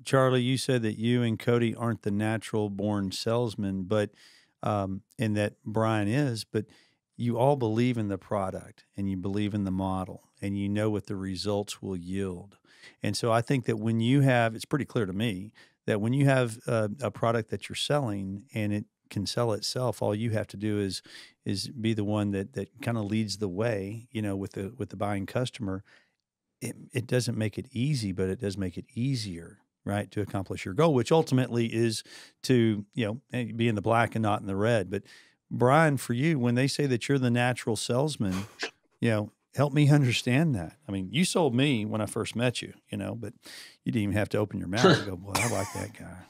Charlie, you said that you and Cody aren't the natural born salesmen, but and that Brian is, but you all believe in the product and you believe in the model and you know what the results will yield. And so I think that when you have, it's pretty clear to me that when you have a product that you're selling and it can sell itself, all you have to do is be the one that kind of leads the way, with the buying customer. It doesn't make it easy, but it does make it easier, right, to accomplish your goal, which ultimately is to, be in the black and not in the red. But Brian, for you, when they say that you're the natural salesman, help me understand that. I mean, you sold me when I first met you, but you didn't even have to open your mouth and go, boy, I like that guy.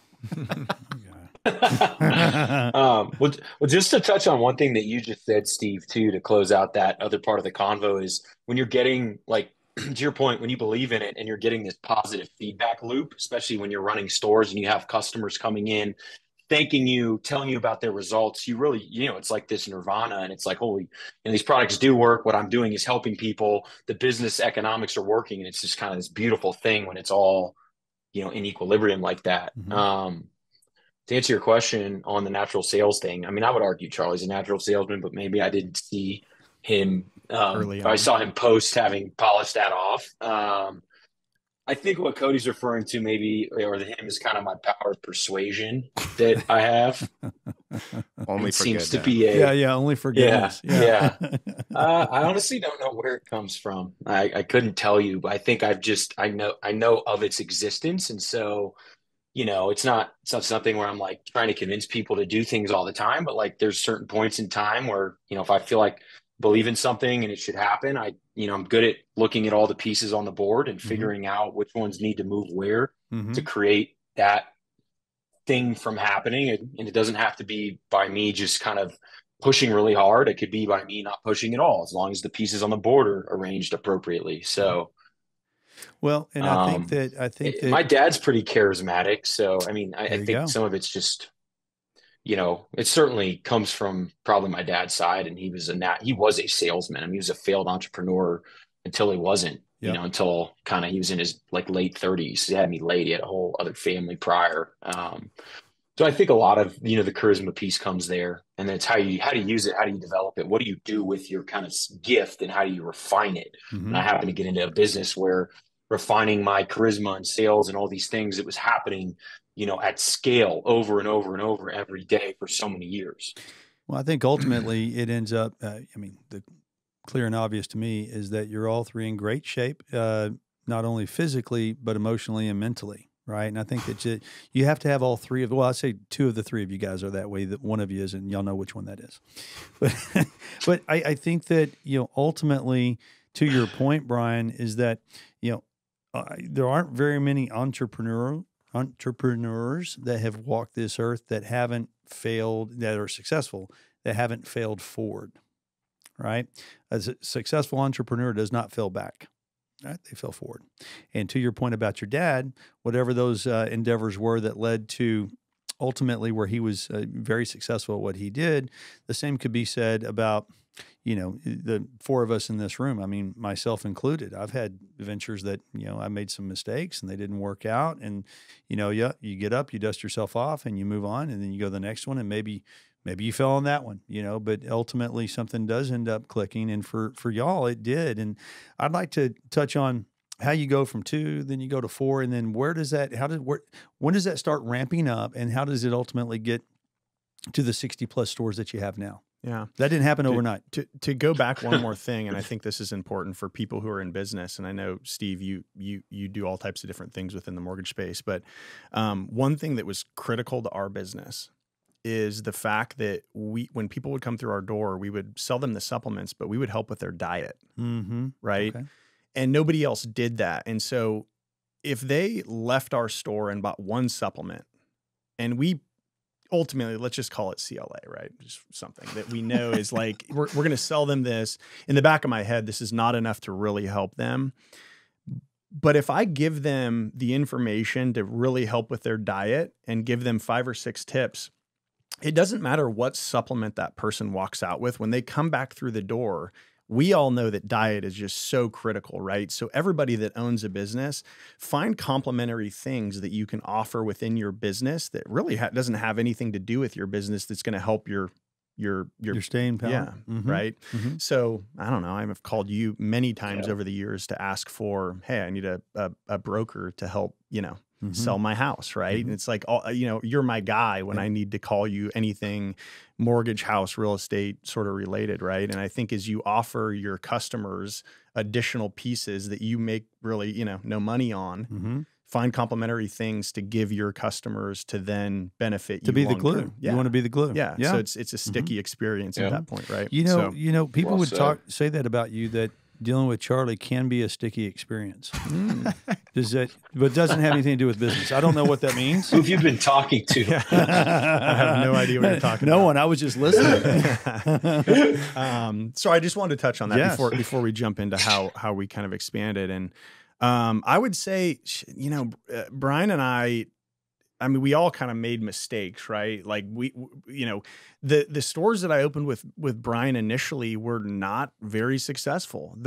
Well, just to touch on one thing that you just said, Steve, too, to close out that other part of the convo is when you're getting, like, to your point, when you believe in it and you're getting this positive feedback loop, especially when you're running stores and you have customers coming in, thanking you, telling you about their results, you really, it's like this nirvana, and it's like, holy, these products do work. What I'm doing is helping people. The business economics are working, and it's just kind of this beautiful thing when it's all, in equilibrium like that. Mm-hmm. To answer your question on the natural sales thing, I mean, I would argue Charlie's a natural salesman, but maybe I didn't see him. Early If I on. saw him post having polished that off. I think what Cody's referring to maybe, or the him, is kind of my power of persuasion that I have. Only It for seems good, to be a, Yeah, only for yeah, goodness. yeah. I honestly don't know where it comes from. I couldn't tell you, but I think I know of its existence. And so, it's not something where I'm like trying to convince people to do things all the time, but like there's certain points in time where, if I feel like believe in something and it should happen, I'm good at looking at all the pieces on the board and Mm-hmm. figuring out which ones need to move where Mm-hmm. to create that thing from happening. And it doesn't have to be by me just kind of pushing really hard. It could be by me not pushing at all, as long as the pieces on the board are arranged appropriately. So, Well, and my dad's pretty charismatic. So, I mean, I there you think go. some of it's just, it certainly comes from probably my dad's side. And he was a salesman. I mean, he was a failed entrepreneur until he wasn't, Yep. until kind of he was in his like late 30s. He had me late. He had a whole other family prior. So I think a lot of, the charisma piece comes there, and then it's how do you use it? How do you develop it? What do you do with your kind of gift, and how do you refine it? And Mm-hmm. I happen to get into a business where refining my charisma and sales and all these things, it was happening, at scale over and over and over every day for so many years. Well, I think ultimately it ends up, the clear and obvious to me is that you're all three in great shape, not only physically, but emotionally and mentally, right? And I think that you have to have all three of, well, I'd say two of the three of you guys are that way, that one of you is, and y'all know which one that is. But I think that, ultimately, to your point, Brian, is that, there aren't very many entrepreneurs that have walked this earth that haven't failed, that are successful, that haven't failed forward, right? A successful entrepreneur does not fail back, right? They fail forward. And to your point about your dad, whatever those endeavors were that led to ultimately where he was very successful at what he did, the same could be said about, the four of us in this room. I mean, myself included. I've had ventures that, I made some mistakes and they didn't work out. And, you get up, you dust yourself off and you move on, and then you go to the next one, and maybe you fell on that one, but ultimately something does end up clicking. And for y'all, it did. And I'd like to touch on how you go from 2, then you go to 4, and then when does that start ramping up, and how does it ultimately get to the 60 plus stores that you have now? Yeah. That didn't happen overnight. To go back one more thing, and I think this is important for people who are in business, and I know, Steve, you do all types of different things within the mortgage space, but one thing that was critical to our business is the fact that when people would come through our door, we would sell them the supplements, but we would help with their diet, right? Okay. And nobody else did that. And so if they left our store and bought one supplement, and we ultimately, let's just call it CLA, right? Just something that we know is like, we're going to sell them this. In the back of my head, this is not enough to really help them. But if I give them the information to really help with their diet and give them 5 or 6 tips, it doesn't matter what supplement that person walks out with. When they come back through the door, we all know that diet is just so critical, right? So everybody that owns a business, find complementary things that you can offer within your business that really doesn't have anything to do with your business that's going to help your staying power. Yeah. Right. So I don't know. I've called you many times over the years to ask for, hey, I need a broker to help, sell my house. Right. And it's like, you're my guy when I need to call you anything mortgage, house, real estate sort of related. Right. And I think as you offer your customers additional pieces that you make really, no money on, find complementary things to give your customers to then benefit you. To be the glue. Term. Yeah. You want to be the glue. Yeah. So it's a sticky experience at that point, right? People Well would said. say that about you, that dealing with Charlie can be a sticky experience. But it doesn't have anything to do with business. I don't know what that means. Who have you been talking to? I have no idea what you're talking about. No one. I was just listening. So I just wanted to touch on that Yes. before we jump into how we kind of expanded. And I would say, Brian and I mean, we all kind of made mistakes, right? Like the stores that I opened with Brian initially were not very successful.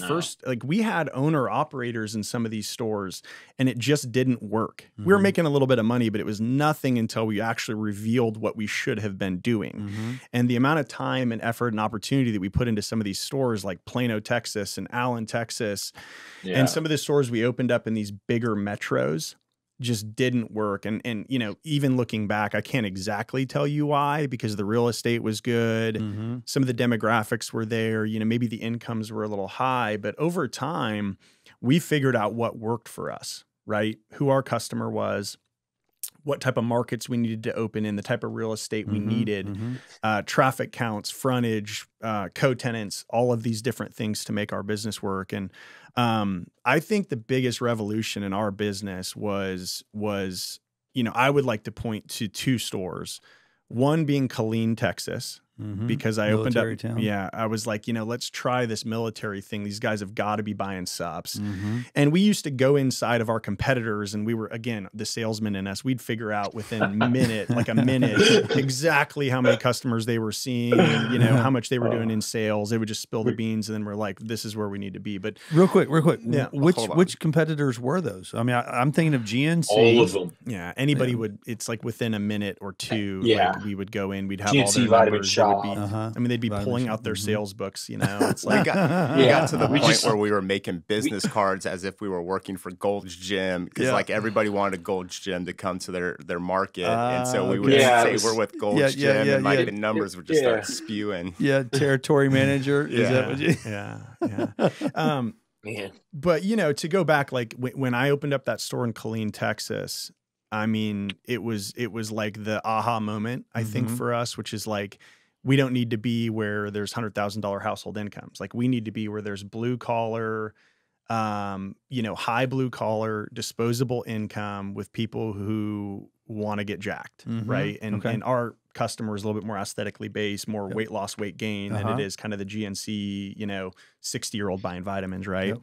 First, like we had owner operators in some of these stores and it just didn't work. We were making a little bit of money, but it was nothing until we actually revealed what we should have been doing. And the amount of time and effort and opportunity that we put into some of these stores like Plano, Texas and Allen, Texas, and some of the stores we opened up in these bigger metros just didn't work. And even looking back, I can't exactly tell you why, because the real estate was good. Some of the demographics were there, maybe the incomes were a little high, but over time we figured out what worked for us, right? Who our customer was, what type of markets we needed to open in, the type of real estate we needed, traffic counts, frontage, co-tenants, all of these different things to make our business work. And I think the biggest revolution in our business was, I would like to point to two stores, one being Killeen, Texas, because I opened up, I was like, let's try this military thing. These guys have got to be buying subs. And we used to go inside of our competitors and we were, again, the salesman in us, we'd figure out within a minute, exactly how many customers they were seeing, and, how much they were doing in sales. They would just spill the beans and then we're like, this is where we need to be. But real quick. Yeah. Which competitors were those? I mean, I'm thinking of GNC. All of them. Yeah. Anybody would, it's like within a minute or two, like we would go in, we'd have GNC all their Vitamin numbers. Shop. They'd be pulling out their sales books, It's like, we got to the point where we were making business cards as if we were working for Gold's Gym, because like everybody wanted Gold's Gym to come to their market, and so we would say we're with Gold's Gym, and like the numbers would just start spewing. Yeah, territory manager. Is that what you? Man. But to go back, like when I opened up that store in Killeen, Texas, I mean, it was like the aha moment, I think, for us, which is like, we don't need to be where there's $100,000 household incomes. Like we need to be where there's blue collar, high blue collar, disposable income with people who want to get jacked, right? And our customer is a little bit more aesthetically based, more weight loss, weight gain than it is kind of the GNC, 60-year-old buying vitamins, right?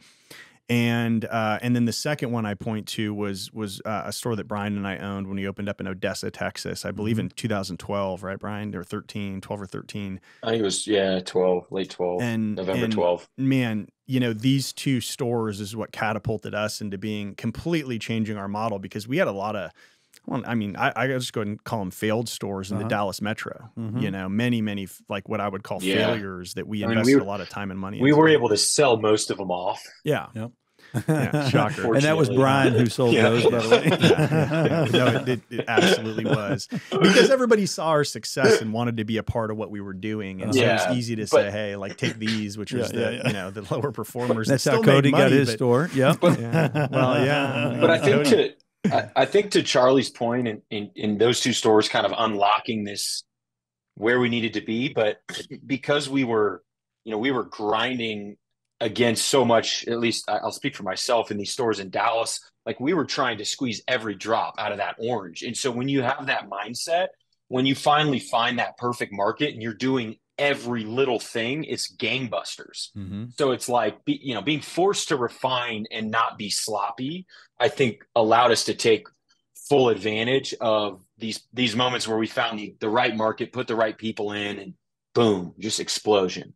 And then the second one I point to was a store that Brian and I owned when we opened up in Odessa, Texas, I believe in 2012, right, Brian? Or 12 or 13. I think it was, 12, late 12, November 12. Man, these two stores is what catapulted us into being completely changing our model, because we had a lot of, I just go ahead and call them failed stores in the Dallas metro. Many like what I would call failures that we invested a lot of time and money into. We were able to sell most of them off. Yeah. Yep. Yeah, shocker. And that was Brian who sold those, by the way. No, it absolutely was, because everybody saw our success and wanted to be a part of what we were doing, and so it was easy to say, "Hey, like take these," which was the lower performers. That's how Cody got his store. Yeah. But I think to Charlie's point, in those two stores, kind of unlocking this where we needed to be, but because we were grinding against so much, at least I'll speak for myself, in these stores in Dallas, like we were trying to squeeze every drop out of that orange. And so when you have that mindset, when you finally find that perfect market and you're doing every little thing, it's gangbusters. So it's like, being forced to refine and not be sloppy, I think allowed us to take full advantage of these moments where we found the right market, put the right people in, and boom, just explosion.